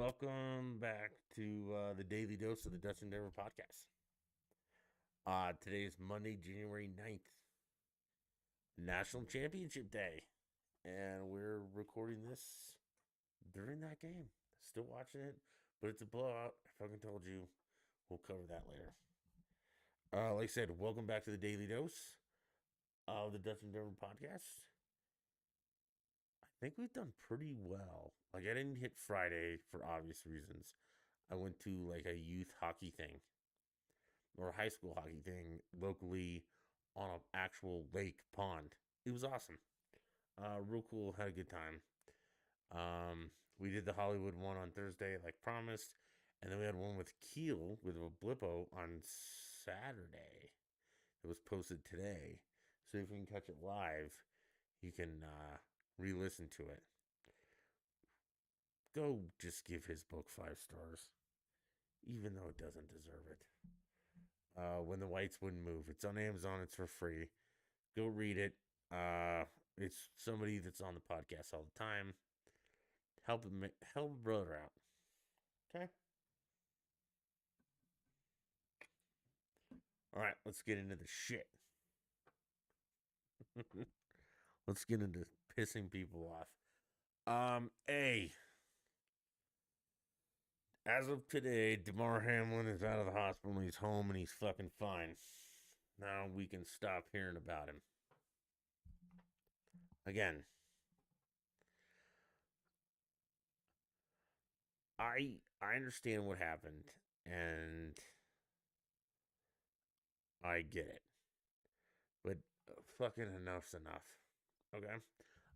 welcome back to the Daily Dose of the Dutch Endeavor podcast. Today is Monday, January 9th, National Championship Day, and we're recording this during that game. Still watching it, but it's a blowout. I fucking told you. We'll cover that later. Like I said, welcome back to the Daily Dose of the Dutch Endeavor podcast. I think we've done pretty well. Like, I didn't hit Friday for obvious reasons. I went to like a youth hockey thing or a high school hockey thing locally on an actual lake pond. It was awesome. Real cool. Had a good time. We did the Hollywood one on Thursday, like promised, and then we had one with Keel with a Blippo on Saturday. It was posted today, so if you can catch it live, you can re-listen to it. Go just give his book 5 stars, even though it doesn't deserve it. When the Whites Wouldn't Move. It's on Amazon. It's for free. Go read it. It's somebody that's on the podcast all the time. Help a brother out. Okay. All right, let's get into the shit. Let's get into pissing people off. As of today, Damar Hamlin is out of the hospital and he's home and he's fucking fine. Now we can stop hearing about him. Again, I understand what happened and I get it. But fucking enough's enough. Okay?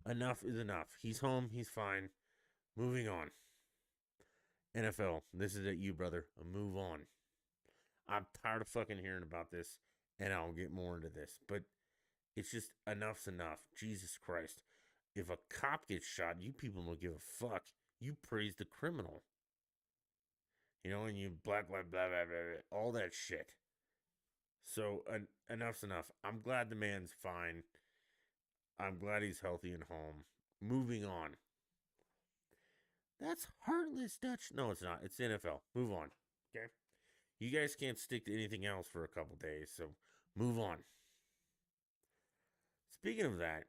Enough is enough. He's home, he's fine. Moving on. NFL, this is at you, brother. Move on. I'm tired of fucking hearing about this, and I'll get more into this. But it's just enough's enough. Jesus Christ. If a cop gets shot, you people don't give a fuck. You praise the criminal. You know, and you blah, blah, blah, blah, blah, blah, all that shit. So, enough's enough. I'm glad the man's fine. I'm glad he's healthy and home. Moving on. That's heartless, Dutch. No, it's not. It's NFL. Move on. Okay? You guys can't stick to anything else for a couple days, so move on. Speaking of that,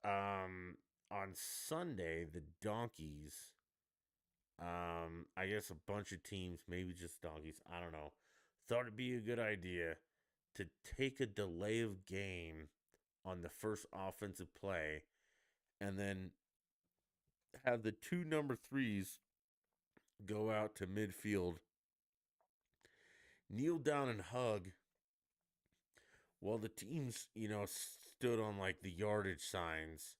on Sunday, the Donkeys, I guess a bunch of teams, maybe just Donkeys, I don't know, thought it'd be a good idea to take a delay of game on the first offensive play and then have the two number threes go out to midfield, kneel down and hug while the teams, stood on like the yardage signs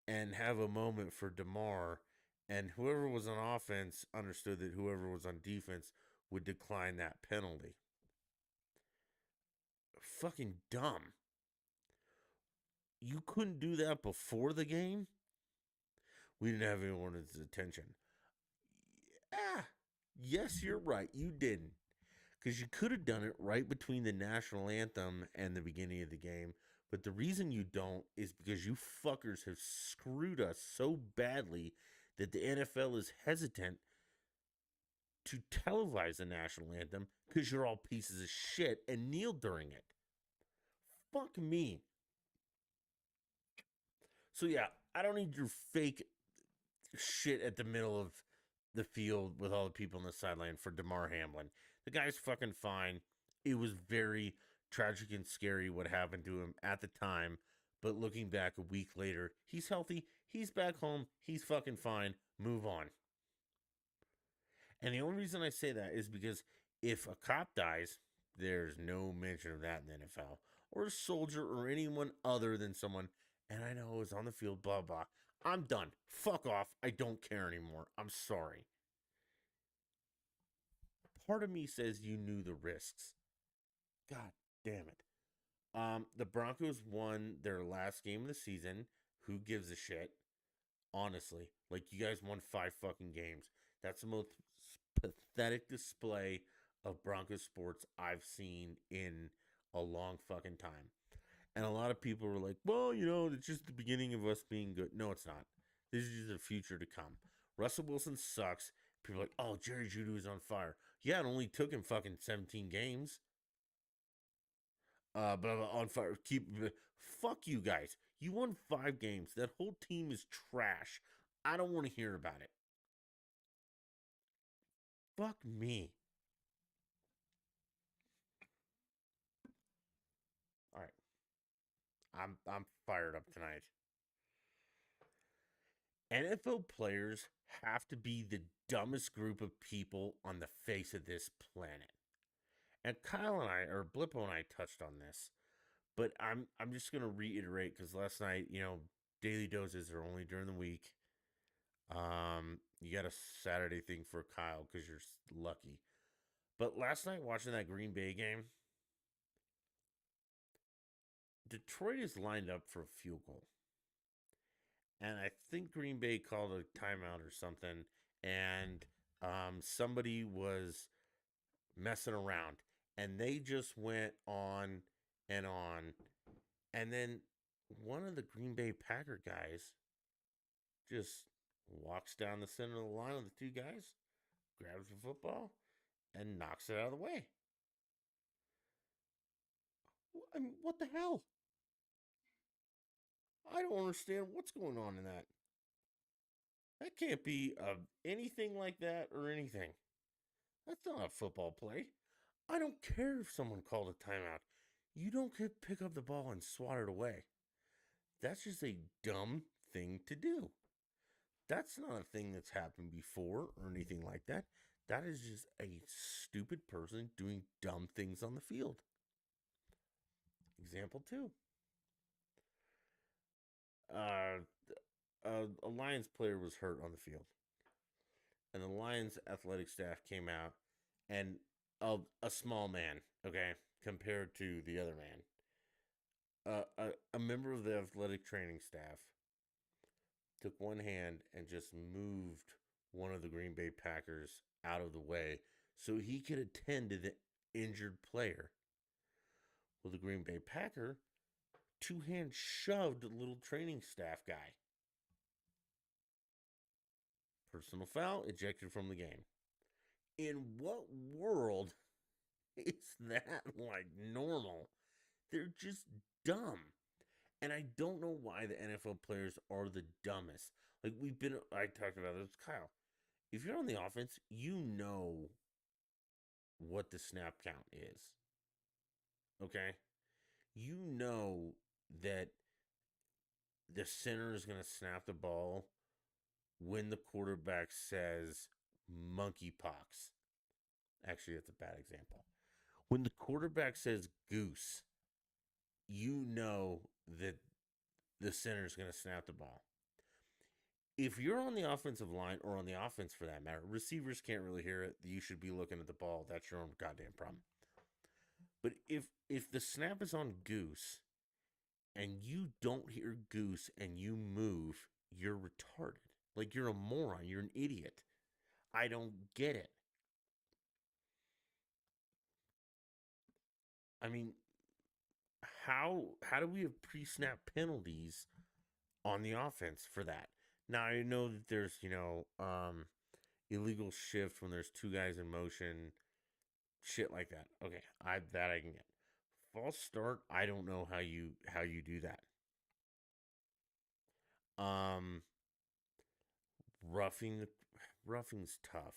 and have a moment for Damar. And whoever was on offense understood that whoever was on defense would decline that penalty. Fucking dumb. You couldn't do that before the game? We didn't have anyone's attention. Yes, you're right. You didn't. Because you could have done it right between the national anthem and the beginning of the game. But the reason you don't is because you fuckers have screwed us so badly that the NFL is hesitant to televise the national anthem because you're all pieces of shit and kneel during it. Fuck me. So yeah, I don't need your fake shit at the middle of the field with all the people on the sideline for Damar Hamlin. The guy's fucking fine. It was very tragic and scary what happened to him at the time. But looking back a week later, he's healthy. He's back home. He's fucking fine. Move on. And the only reason I say that is because if a cop dies, there's no mention of that in the NFL. Or a soldier or anyone other than someone, and I know is on the field, blah, blah. I'm done. Fuck off. I don't care anymore. I'm sorry. Part of me says you knew the risks. God damn it. The Broncos won their last game of the season. Who gives a shit? Honestly, like you guys won 5 fucking games. That's the most pathetic display of Broncos sports I've seen in a long fucking time. And a lot of people were like, well, it's just the beginning of us being good. No, it's not. This is just the future to come. Russell Wilson sucks. People are like, oh, Jerry Jeudy is on fire. Yeah, it only took him fucking 17 games. But I'm on fire. Fuck you guys. You won 5 games. That whole team is trash. I don't want to hear about it. Fuck me. All right. I'm fired up tonight. NFL players have to be the dumbest group of people on the face of this planet. And Kyle and I, or Blippo and I, touched on this, but I'm just gonna reiterate because last night, daily doses are only during the week. You got a Saturday thing for Kyle because you're lucky. But last night, watching that Green Bay game, Detroit is lined up for a field goal. And I think Green Bay called a timeout or something, and somebody was messing around, and they just went on and on. And then one of the Green Bay Packer guys just walks down the center of the line with the two guys, grabs the football, and knocks it out of the way. I mean, what the hell? I don't understand what's going on in that. That can't be anything like that or anything. That's not a football play. I don't care if someone called a timeout. You don't get pick up the ball and swat it away. That's just a dumb thing to do. That's not a thing that's happened before or anything like that. That is just a stupid person doing dumb things on the field. Example 2. A Lions player was hurt on the field. And the Lions athletic staff came out, and a small man, okay, compared to the other man, a member of the athletic training staff took one hand and just moved one of the Green Bay Packers out of the way so he could attend to the injured player. Well, the Green Bay Packer two-hand shoved a little training staff guy. Personal foul, ejected from the game. In what world is that like normal? They're just dumb. And I don't know why the NFL players are the dumbest. Like I talked about this with Kyle. If you're on the offense, you know what the snap count is. Okay? You know that the center is going to snap the ball when the quarterback says monkeypox. Actually, that's a bad example. When the quarterback says goose, you know that the center is going to snap the ball. If you're on the offensive line, or on the offense for that matter, receivers can't really hear it. You should be looking at the ball. That's your own goddamn problem. But if the snap is on goose and you don't hear goose and you move, you're retarded. Like, you're a moron. You're an idiot. I don't get it. I mean, how do we have pre-snap penalties on the offense for that? Now, I know that there's, illegal shift when there's two guys in motion, shit like that. Okay, I can get. False start, I don't know how you do that. Um roughing roughing's tough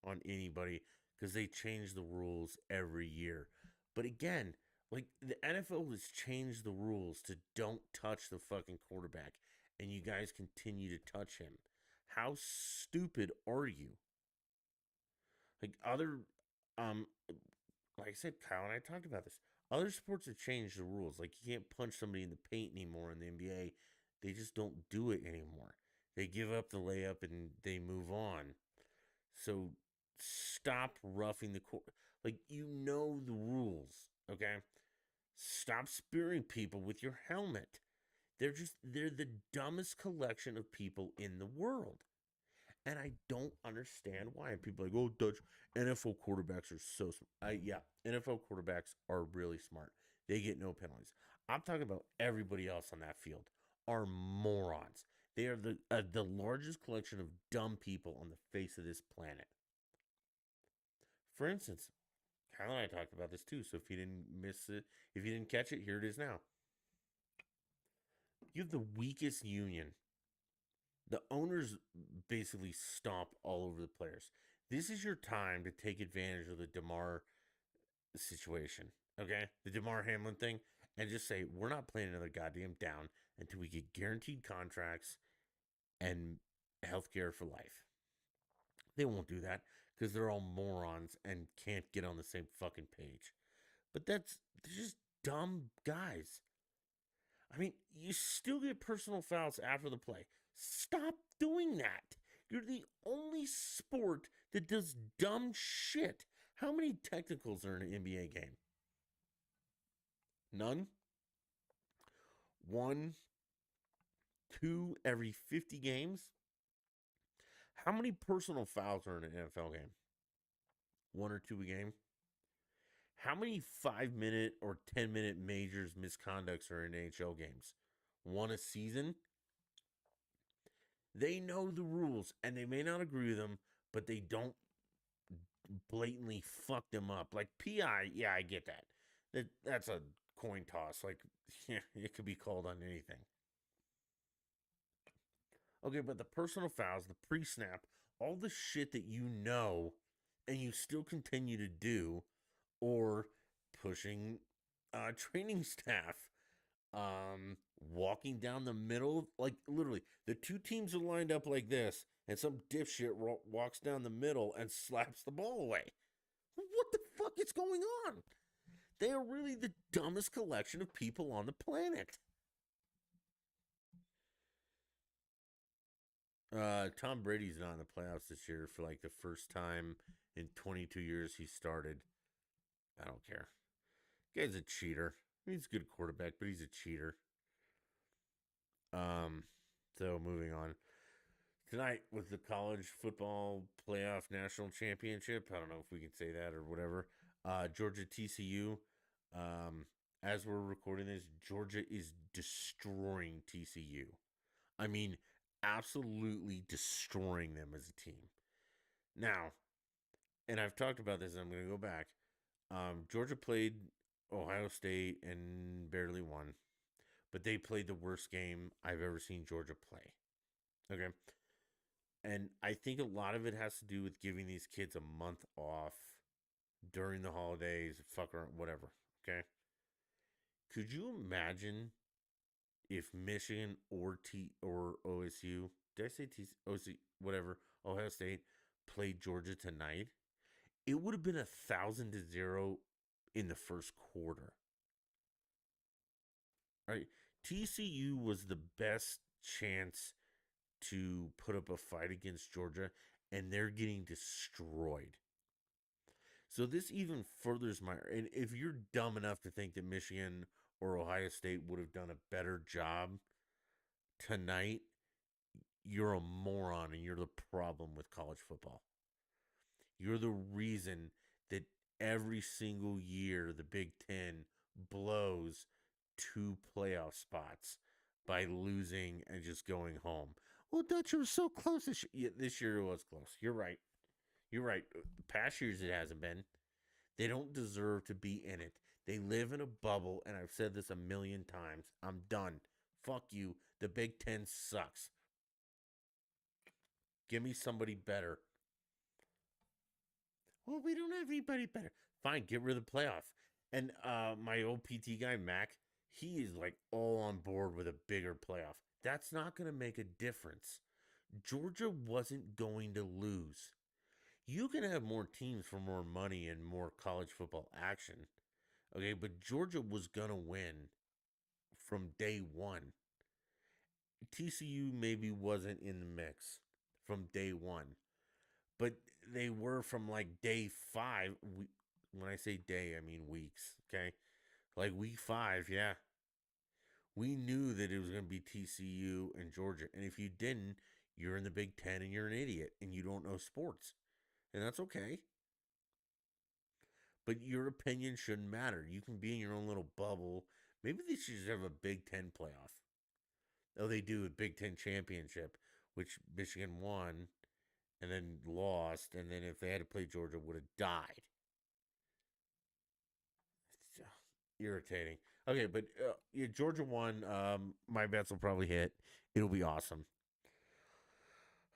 on anybody because they change the rules every year. But again, like, the NFL has changed the rules to don't touch the fucking quarterback, and you guys continue to touch him. How stupid are you? Like, um like I said, Kyle and I talked about this. Other sports have changed the rules. Like, you can't punch somebody in the paint anymore in the NBA. They just don't do it anymore. They give up the layup and they move on. So stop roughing the court. Like, you know the rules, okay? Stop spearing people with your helmet. They're the dumbest collection of people in the world. And I don't understand why. And people are like, oh, Dutch, NFL quarterbacks are so smart. Yeah, NFL quarterbacks are really smart. They get no penalties. I'm talking about everybody else on that field are morons. They are the largest collection of dumb people on the face of this planet. For instance, Kyle and I talked about this too. So if you didn't miss it, if you didn't catch it, here it is now. You have the weakest union. The owners basically stomp all over the players. This is your time to take advantage of the DeMar situation. Okay, the DeMar Hamlin thing, and just say we're not playing another goddamn down until we get guaranteed contracts and healthcare for life. They won't do that because they're all morons and can't get on the same fucking page. But they're just dumb guys. I mean, you still get personal fouls after the play. Stop doing that. You're the only sport that does dumb shit. How many technicals are in an NBA game? None? One, two every 50 games? How many personal fouls are in an NFL game? One or two a game? How many 5-minute or 10-minute majors misconducts are in NHL games? One a season? They know the rules and they may not agree with them, but they don't blatantly fuck them up. Like PI, yeah, I get that. That's a coin toss. Like, yeah, it could be called on anything. Okay, but the personal fouls, the pre-snap, all the shit that you know and you still continue to do, or pushing training staff, walking down the middle, like literally, the two teams are lined up like this, and some dipshit walks down the middle and slaps the ball away. What the fuck is going on? They are really the dumbest collection of people on the planet. Tom Brady's not in the playoffs this year for like the first time in 22 years he started. I don't care. Guy's a cheater. He's a good quarterback, but he's a cheater. So moving on. Tonight was the college football playoff national championship. I don't know if we can say that or whatever. Georgia TCU. As we're recording this, Georgia is destroying TCU. I mean, absolutely destroying them as a team. Now, and I've talked about this, and I'm going to go back. Georgia played Ohio State and barely won, but they played the worst game I've ever seen Georgia play. Okay. And I think a lot of it has to do with giving these kids a month off during the holidays, fuck around, whatever. Okay. Could you imagine if Michigan or OSU, did I say OSU, whatever, Ohio State played Georgia tonight? It would have been 1,000-0 in the first quarter. Right? TCU was the best chance to put up a fight against Georgia, and they're getting destroyed. So this even furthers my. And if you're dumb enough to think that Michigan or Ohio State would have done a better job tonight, you're a moron and you're the problem with college football. You're the reason that every single year the Big Ten blows 2 playoff spots by losing and just going home. Well, Dutch, it was so close this year. Yeah, this year it was close. You're right. You're right. Past years it hasn't been. They don't deserve to be in it. They live in a bubble, and I've said this a million times. I'm done. Fuck you. The Big Ten sucks. Give me somebody better. Well, we don't have anybody better. Fine, get rid of the playoff. And my old PT guy, Mac, he is like all on board with a bigger playoff. That's not going to make a difference. Georgia wasn't going to lose. You can have more teams for more money and more college football action. Okay, but Georgia was going to win from day one. TCU maybe wasn't in the mix from day one, but they were from like day 5. When I say day, I mean weeks. Okay, like week 5, yeah. We knew that it was going to be TCU and Georgia, and if you didn't, you're in the Big Ten and you're an idiot and you don't know sports, and that's okay. But your opinion shouldn't matter. You can be in your own little bubble. Maybe they should just have a Big Ten playoff. Oh, they do a Big Ten championship, which Michigan won and then lost, and then if they had to play Georgia, would have died. It's irritating. Okay, but yeah, Georgia won. My bets will probably hit. It'll be awesome.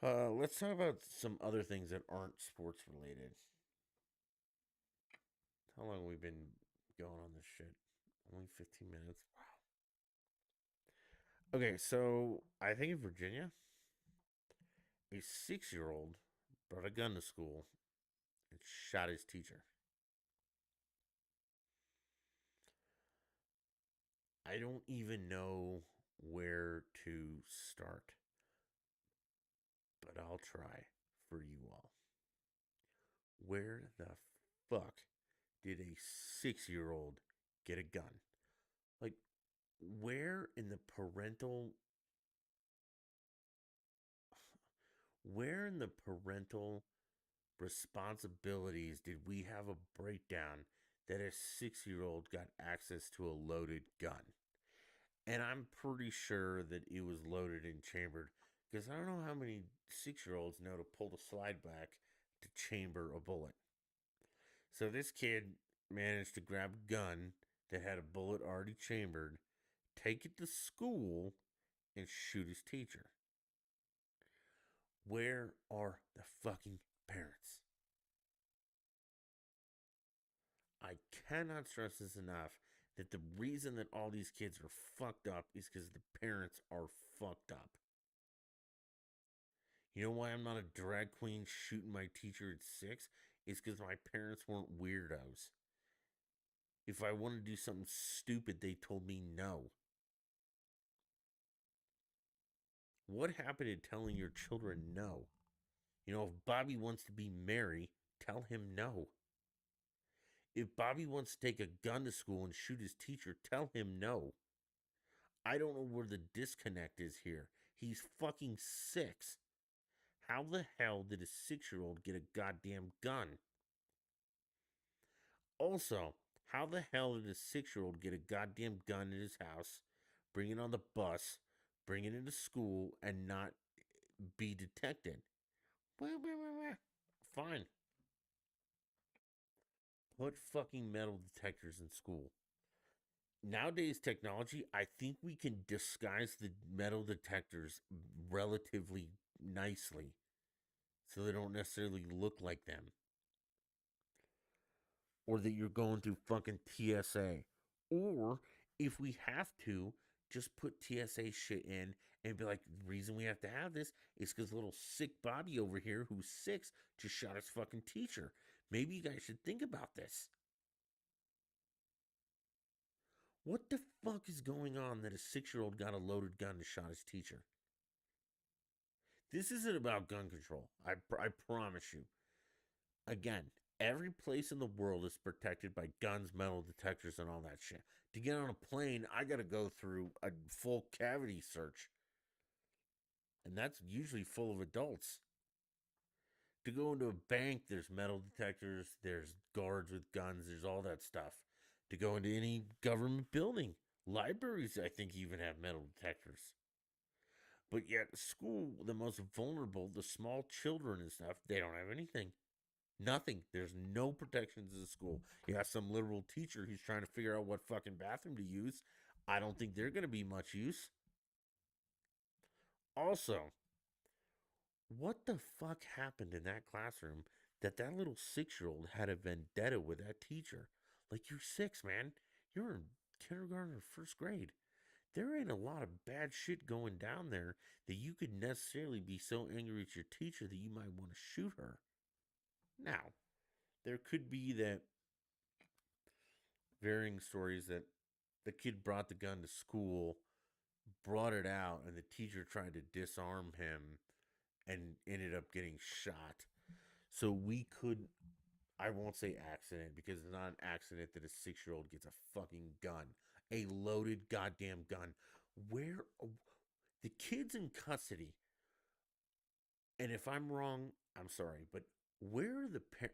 Let's talk about some other things that aren't sports related. How long have we been going on this shit? Only 15 minutes. Wow. Okay, so I think in Virginia, a 6 year old brought a gun to school and shot his teacher. I don't even know where to start, but I'll try for you all. Where the fuck did a 6 year old get a gun? Like, where in the parental where in the parental responsibilities did we have a breakdown that a 6 year old got access to a loaded gun? And I'm pretty sure that it was loaded and chambered because I don't know how many 6 year olds know to pull the slide back to chamber a bullet. So this kid managed to grab a gun that had a bullet already chambered, take it to school, and shoot his teacher. Where are the fucking parents? I cannot stress this enough that the reason that all these kids are fucked up is because the parents are fucked up. You know why I'm not a drag queen shooting my teacher at 6? It's because my parents weren't weirdos. If I wanted to do something stupid, they told me no. What happened to telling your children no? You know, if Bobby wants to be Mary, tell him no. If Bobby wants to take a gun to school and shoot his teacher, tell him no. I don't know where the disconnect is here. He's fucking 6. How the hell did a 6 year old get a goddamn gun? Also, how the hell did a 6 year old get a goddamn gun in his house, bring it on the bus, bring it into school, and not be detected? Fine. Put fucking metal detectors in school. Nowadays, technology, I think we can disguise the metal detectors relatively nicely so they don't necessarily look like them. Or that you're going through fucking TSA. Or if we have to, just put TSA shit in and be like, the reason we have to have this is because little sick Bobby over here who's 6 just shot his fucking teacher. Maybe you guys should think about this. What the fuck is going on that a 6 year old got a loaded gun and shot his teacher? This isn't about gun control. I promise you. Again, every place in the world is protected by guns, metal detectors, and all that shit. To get on a plane, I got to go through a full cavity search. And that's usually full of adults. To go into a bank, there's metal detectors, there's guards with guns, there's all that stuff. To go into any government building, libraries, I think, even have metal detectors. But yet, school, the most vulnerable, the small children and stuff, they don't have anything. Nothing. There's no protections in the school. You have some literal teacher who's trying to figure out what fucking bathroom to use. I don't think they're going to be much use. Also, what the fuck happened in that classroom that that little 6 year old had a vendetta with that teacher? Like, you're 6, man. You're in kindergarten or first grade. There ain't a lot of bad shit going down there that you could necessarily be so angry at your teacher that you might want to shoot her. Now, there could be that varying stories that the kid brought the gun to school, brought it out, and the teacher tried to disarm him and ended up getting shot. So we could, I won't say accident because it's not an accident that a 6 year old gets a fucking gun, a loaded goddamn gun. Where the kid's in custody, and if I'm wrong, I'm sorry, but where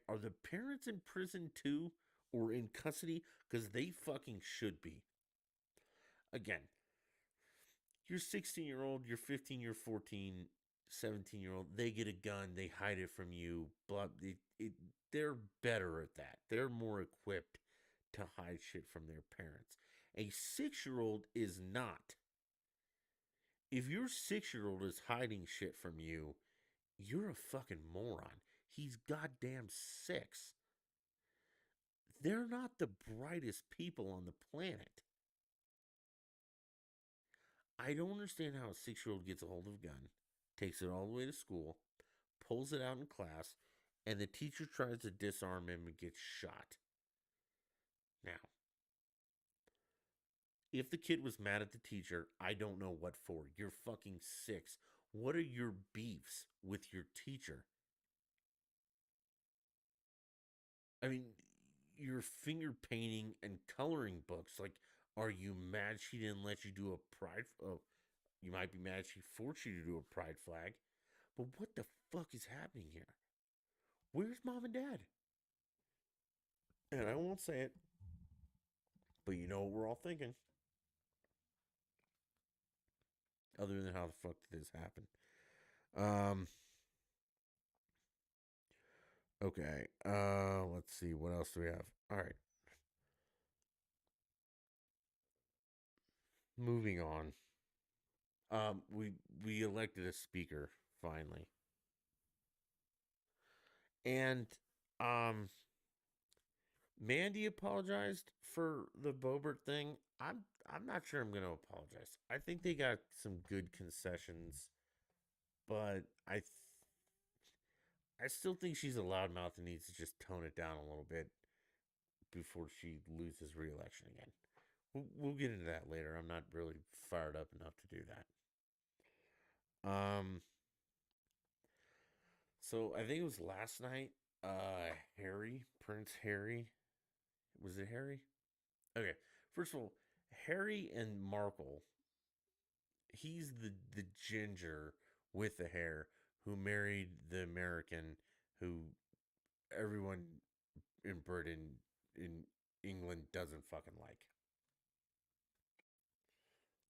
are the parents in prison too or in custody? Because they fucking should be. Again, Your 16-year-old, your 15, your 14, 17-year-old, they get a gun, they hide it from you. Blah, they're better at that. They're more equipped to hide shit from their parents. A 6-year-old is not. If your 6-year-old is hiding shit from you, you're a fucking moron. He's goddamn 6. They're not the brightest people on the planet. I don't understand how a 6-year-old gets a hold of a gun, takes it all the way to school, pulls it out in class, and the teacher tries to disarm him and gets shot. Now, if the kid was mad at the teacher, I don't know what for. You're fucking 6. What are your beefs with your teacher? I mean, your finger painting and coloring books. Like, are you mad she didn't let you do a pride? Oh, you might be mad she forced you to do a pride flag. But what the fuck is happening here? Where's mom and dad? And I won't say it, but you know what we're all thinking. Other than how the fuck did this happen? Um. Okay. Let's see. What else do we have? All right. Moving on. We elected a speaker finally, and um, Mandy apologized for the Bobert thing. I'm not sure I'm gonna apologize. I think they got some good concessions, but I still think she's a loudmouth and needs to just tone it down a little bit before she loses re-election again. We'll get into that later. I'm not really fired up enough to do that. So I think it was last night. Harry, Prince Harry, was it Harry? Okay, first of all, Harry and Markle. He's the ginger with the hair who married the American who everyone in Britain in England doesn't fucking like.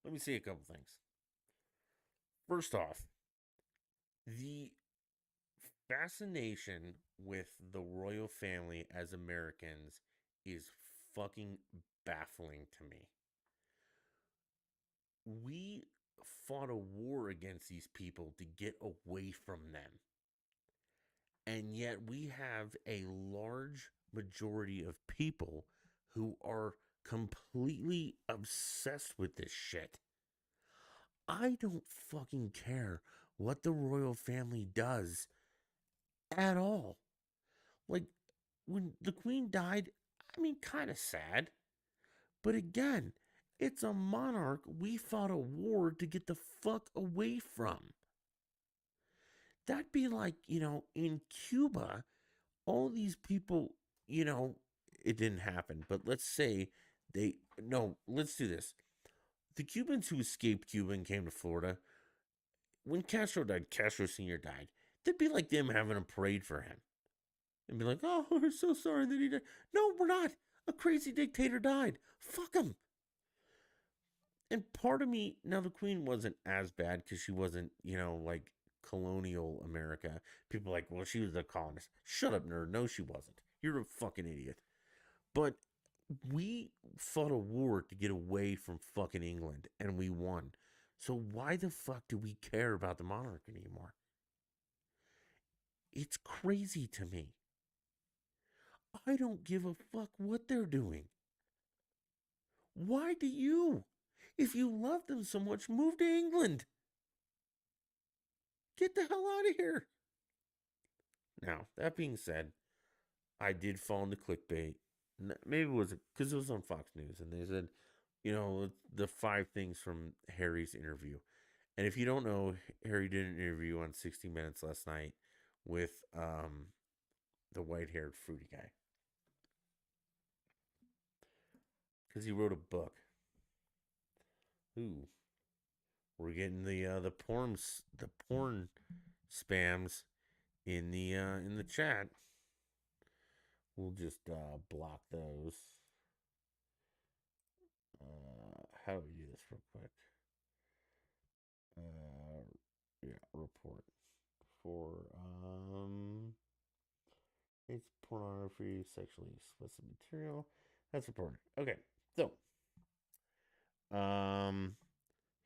Let me say a couple things. First off, the fascination with the royal family as Americans is fucking baffling to me. We fought a war against these people to get away from them. And yet we have a large majority of people who are completely obsessed with this shit. I don't fucking care what the royal family does at all. Like, when the queen died, I mean, kind of sad. But again, it's a monarch we fought a war to get the fuck away from. That'd be like, in Cuba, all these people, it didn't happen, but let's say let's do this. The Cubans who escaped Cuba and came to Florida, when Castro died, Castro Sr. died, that'd be like them having a parade for him. And be like, oh, we're so sorry that he died. No, we're not. A crazy dictator died. Fuck him. And part of me, now the queen wasn't as bad because she wasn't, like colonial America. People are like, well, she was a colonist. Shut up, nerd. No, she wasn't. You're a fucking idiot. But we fought a war to get away from fucking England and we won. So why the fuck do we care about the monarch anymore? It's crazy to me. I don't give a fuck what they're doing. Why do you? If you love them so much, move to England. Get the hell out of here. Now, that being said, I did fall into clickbait. Maybe it was because it was on Fox News and they said, the 5 things from Harry's interview. And if you don't know, Harry did an interview on 60 Minutes last night with the white-haired fruity guy. Because he wrote a book. Ooh. We're getting the porn spams in the chat. We'll just block those. How do we do this real quick? Yeah, report for it's pornography, sexually explicit material. That's reported. Okay, so um,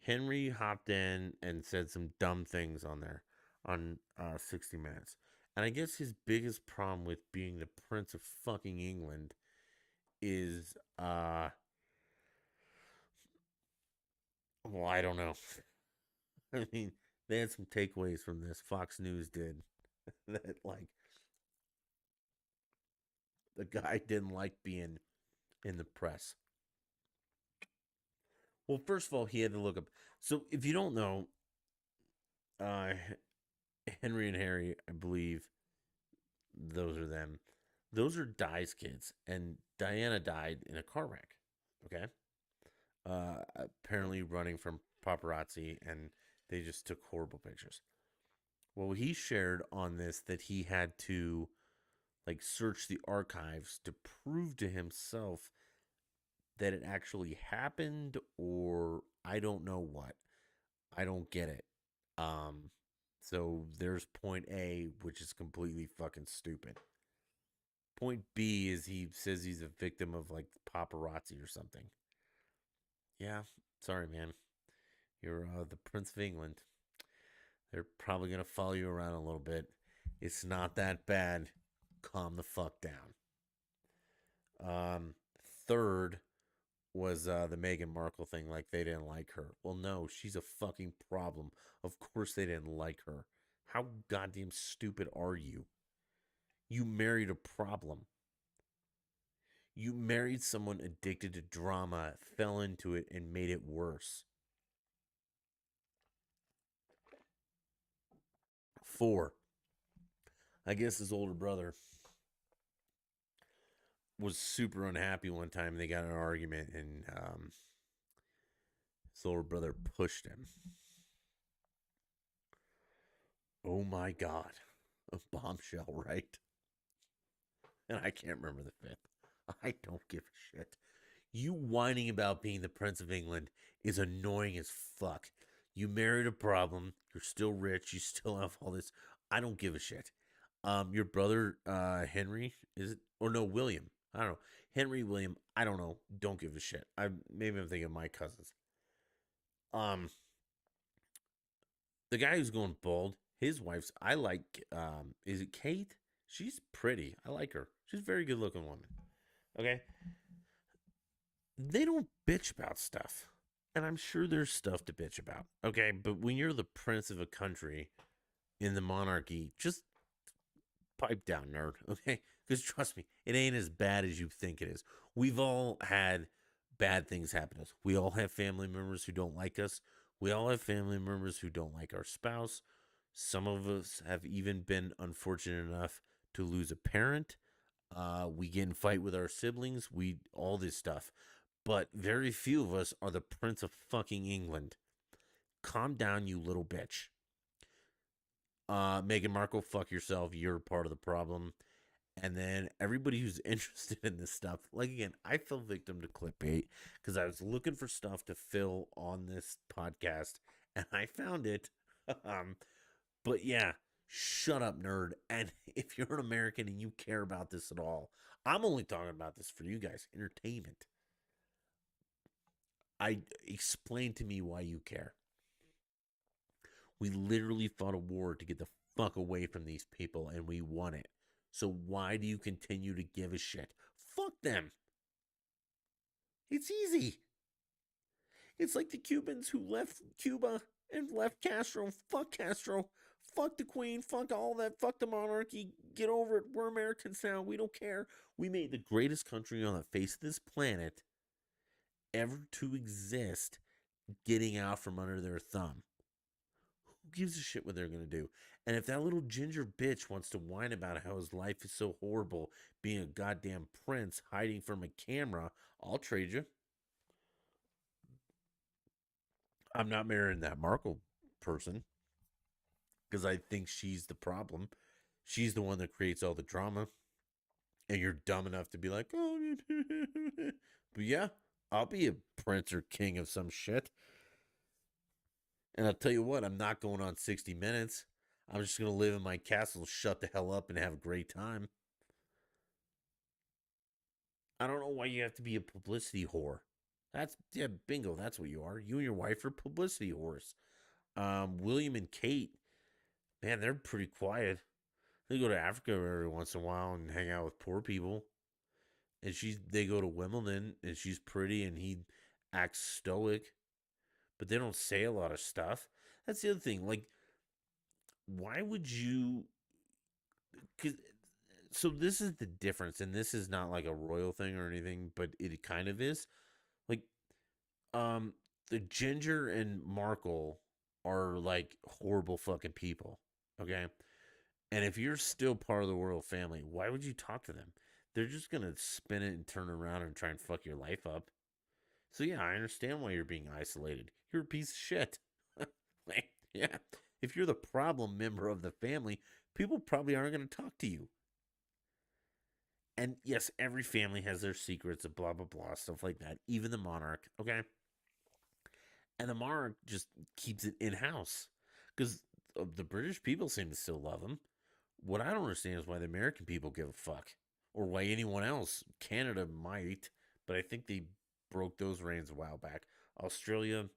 Henry hopped in and said some dumb things on there on 60 Minutes, and I guess his biggest problem with being the Prince of fucking England is well, I don't know. I mean, they had some takeaways from this. Fox News did that, like, the guy didn't like being in the press. Well, first of all, he had to look up. So, if you don't know, uh, Henry and Harry, I believe those are them. Those are Di's kids, and Diana died in a car wreck. Okay, apparently running from paparazzi, and they just took horrible pictures. Well, he shared on this that he had to like search the archives to prove to himself that it actually happened, or I don't know what. I don't get it. Um so there's point A, which is completely fucking stupid. Point B is he says he's a victim of like paparazzi or something. Yeah, sorry man. You're the Prince of England. They're probably going to follow you around a little bit. It's not that bad. Calm the fuck down. Um, Third was the Meghan Markle thing. Like they didn't like her. Well, no, she's a fucking problem. Of course they didn't like her. How goddamn stupid are you? You married a problem. You married someone addicted to drama, fell into it, and made it worse. Four, I guess his older brother was super unhappy one time. They got in an argument, and his older brother pushed him. Oh my God. A bombshell, right? And I can't remember the fifth. I don't give a shit. You whining about being the Prince of England is annoying as fuck. You married a problem. You're still rich. You still have all this. I don't give a shit. Your brother, Henry, is it? Or no, William. I don't know. Henry, William, I don't know. Don't give a shit. Maybe I'm thinking of my cousins. Um, the guy who's going bald, his wife's, I like, is it Kate? She's pretty. I like her. She's a very good looking woman. Okay. They don't bitch about stuff. And I'm sure there's stuff to bitch about. Okay. But when you're the prince of a country in the monarchy, just pipe down, nerd. Okay. Because trust me, it ain't as bad as you think it is. We've all had bad things happen to us. We all have family members who don't like us. We all have family members who don't like our spouse. Some of us have even been unfortunate enough to lose a parent. We get in fight with our siblings. We all this stuff, but very few of us are the Prince of fucking England. Calm down, you little bitch. Meghan Markle, fuck yourself. You're part of the problem. And then everybody who's interested in this stuff, like again, I fell victim to clickbait because I was looking for stuff to fill on this podcast, and I found it. But yeah, shut up, nerd. And if you're an American and you care about this at all, I'm only talking about this for you guys, entertainment. I explain to me why you care. We literally fought a war to get the fuck away from these people, and we won it. So why do you continue to give a shit? Fuck them. It's easy. It's like the Cubans who left Cuba and left Castro. Fuck Castro. Fuck the Queen. Fuck all that. Fuck the monarchy. Get over it. We're Americans now. We don't care. We made the greatest country on the face of this planet ever to exist getting out from under their thumb. Who gives a shit what they're going to do? And if that little ginger bitch wants to whine about how his life is so horrible being a goddamn prince hiding from a camera, I'll trade you. I'm not marrying that Markle person because I think she's the problem. She's the one that creates all the drama. And you're dumb enough to be like, oh, but yeah, I'll be a prince or king of some shit. And I'll tell you what, I'm not going on 60 Minutes. I'm just going to live in my castle, shut the hell up, and have a great time. I don't know why you have to be a publicity whore. Yeah, bingo, that's what you are. You and your wife are publicity whores. William and Kate, man, they're pretty quiet. They go to Africa every once in a while and hang out with poor people. And they go to Wimbledon and she's pretty and he acts stoic, but they don't say a lot of stuff. That's the other thing. Like, why would you? Cause, so this is the difference, and this is not like a royal thing or anything, but it kind of is. Like, um, the Ginger and Markle are like horrible fucking people. Okay, and if you're still part of the royal family, why would you talk to them? They're just gonna spin it and turn around and try and fuck your life up. So yeah, I understand why you're being isolated. You're a piece of shit. Like, yeah. If you're the problem member of the family, people probably aren't going to talk to you. And yes, every family has their secrets and blah blah blah stuff like that. Even the monarch, okay? And the monarch just keeps it in house because the British people seem to still love him. What I don't understand is why the American people give a fuck, or why anyone else. Canada might, but I think they broke those reins a while back. Australia,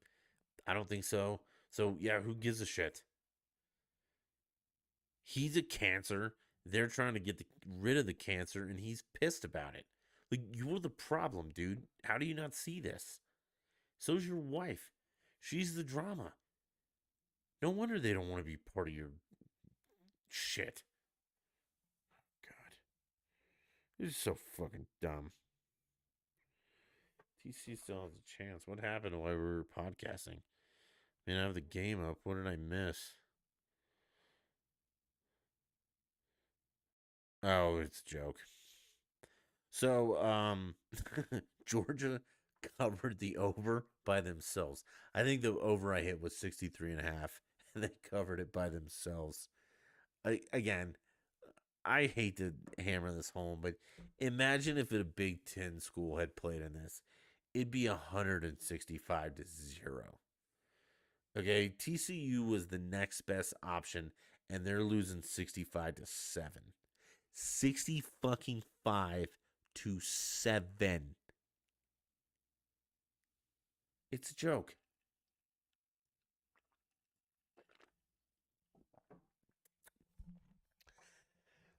I don't think so. So yeah, who gives a shit? He's a cancer. They're trying to rid of the cancer, and he's pissed about it. Like, you're the problem, dude. How do you not see this? So's your wife. She's the drama. No wonder they don't want to be part of your shit. God, this is so fucking dumb. TC still has a chance. What happened while we were podcasting? I mean, I have the game up. What did I miss? Oh, it's a joke. So, Georgia covered the over by themselves. I think the over I hit was 63 and a half, and they covered it by themselves. Again, I hate to hammer this home, but imagine if a Big Ten school had played in this. It'd be 165 to 0. Okay, TCU was the next best option, and they're losing 65 to 7. 60 fucking 5 to 7. It's a joke.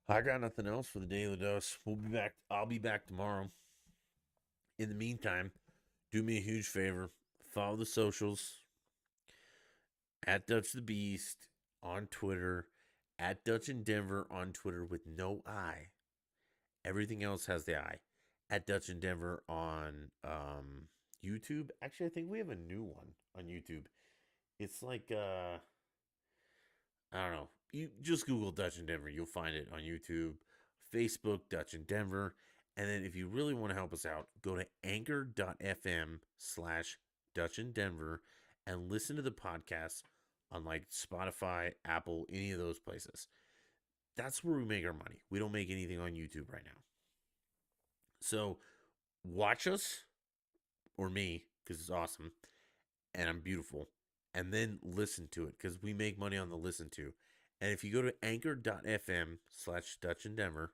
I got nothing else for the daily dose. We'll be back. I'll be back tomorrow. In the meantime, do me a huge favor. Follow the socials at Dutch the Beast on Twitter, at Dutch in Denver on Twitter with no I. Everything else has the I. At Dutch in Denver on YouTube. Actually, I think we have a new one on YouTube. It's like I don't know. You just Google Dutch in Denver, you'll find it on YouTube, Facebook, Dutch in Denver. And then if you really want to help us out, go to anchor.fm/Dutch in Denver and listen to the podcast on like Spotify, Apple, any of those places. That's where we make our money. We don't make anything on YouTube right now. So watch us or me because it's awesome and I'm beautiful. And then listen to it because we make money on the listen to. And if you go to anchor.fm/Dutch in Denver,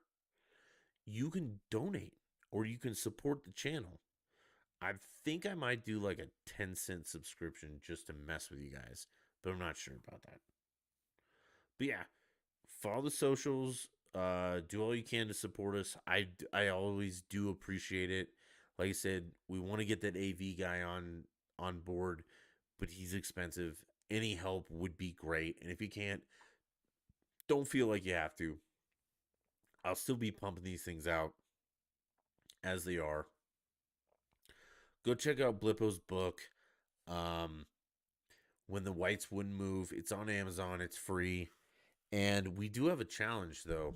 you can donate or you can support the channel. I think I might do like a 10-cent subscription just to mess with you guys, but I'm not sure about that. But yeah, follow the socials. Do all you can to support us. I always do appreciate it. Like I said, we want to get that AV guy on board, but he's expensive. Any help would be great. And if you can't, don't feel like you have to. I'll still be pumping these things out as they are. Go check out Blippo's book. Um, when the whites wouldn't move, it's on Amazon. It's free. And we do have a challenge though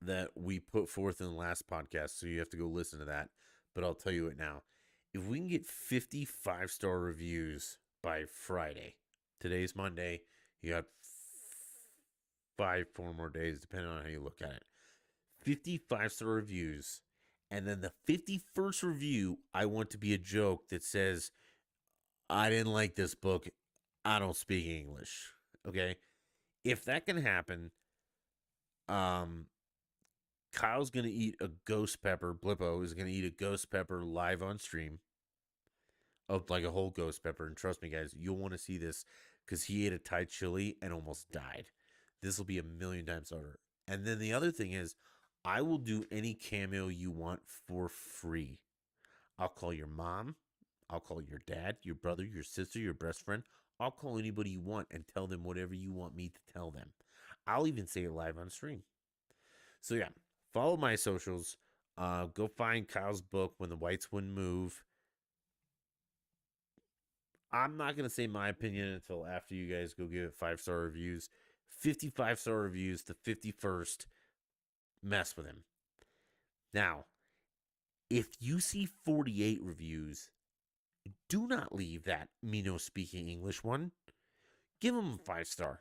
that we put forth in the last podcast, so you have to go listen to that. But I'll tell you it now. If we can get 55-star reviews by Friday, today's Monday, you got 4 more days, depending on how you look at it. 55-star reviews. And then the 51st review, I want to be a joke that says, I didn't like this book. I don't speak English. Okay? If that can happen, um, Kyle's gonna eat a ghost pepper. Blippo is gonna eat a ghost pepper live on stream of like a whole ghost pepper. And trust me, guys, you'll want to see this because he ate a Thai chili and almost died. This will be a million times harder. And then the other thing is, I will do any cameo you want for free. I'll call your mom. I'll call your dad, your brother, your sister, your best friend. I'll call anybody you want and tell them whatever you want me to tell them. I'll even say it live on stream. So yeah, follow my socials. Go find Kyle's book, When the Whites Wouldn't Move. I'm not going to say my opinion until after you guys go give it 5-star reviews. 55-star reviews, the 51st, mess with him. Now, if you see 48 reviews, do not leave that me no speaking English one. Give him a 5-star.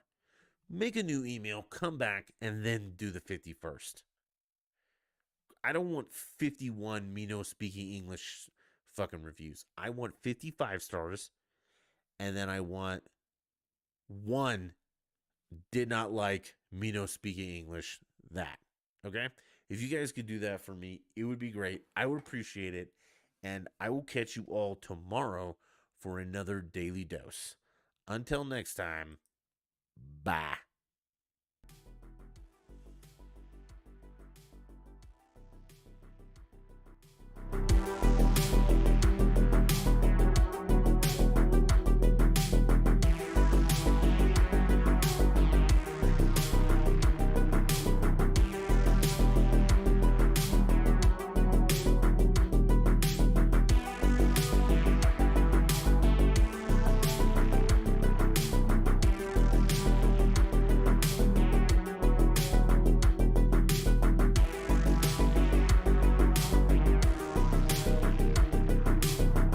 Make a new email, come back, and then do the 51st. I don't want 51 me no speaking English fucking reviews. I want 55 stars, and then I want one did not like me no speaking English. That. Okay? If you guys could do that for me, it would be great. I would appreciate it. And I will catch you all tomorrow for another daily dose. Until next time, bye.